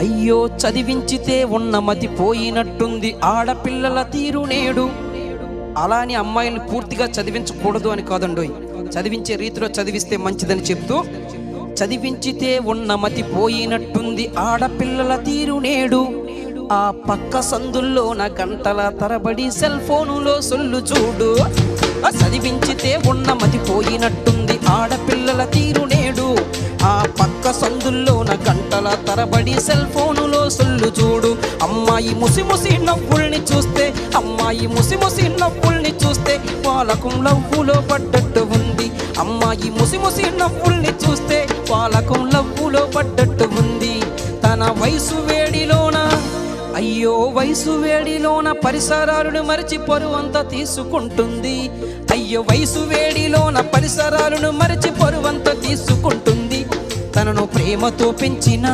అయ్యో చదివించితే ఉన్న మతి పోయినట్టుంది ఆడపిల్లల తీరు నేడు. అలా అని అమ్మాయిని పూర్తిగా చదివించకూడదు అని కాదండోయ్, చదివించే రీతిలో చదివిస్తే మంచిదని చెప్తూ, చదివించితే ఉన్న మతి పోయినట్టుంది ఆడపిల్లల తీరు నేడు. ఆ పక్క సందుల్లోన గంటల తరబడి సెల్ ఫోనులో సొల్లు చూడు. చదివించితే ఉన్న మతి పోయినట్టుంది ఆడపిల్లల తీరు నేడు. ఆ పక్క సందుల్లోన గంటల తరబడి సెల్ ఫోనులో సొల్లు చూడు. అమ్మాయి ముసి నవ్వుల్ని చూస్తే, అమ్మాయి ముసి నవ్వుల్ని చూస్తే పాలకం లవ్వులో పడ్డట్టు ఉంది. అమ్మాయి ముసి నవ్వుల్ని చూస్తే పాలకం లవ్వులో పడ్డట్టు ఉంది. తన వయసు వేడిలోన, అయ్యో వయసు వేడిలోన పరిసరాలను మరిచి పరువంతా తీసుకుంటుంది. అయ్యో వయసు వేడిలోన పరిసరాలను మరిచి పరువంతా తీసుకుంటుంది. తనను ప్రేమతో పెంచిన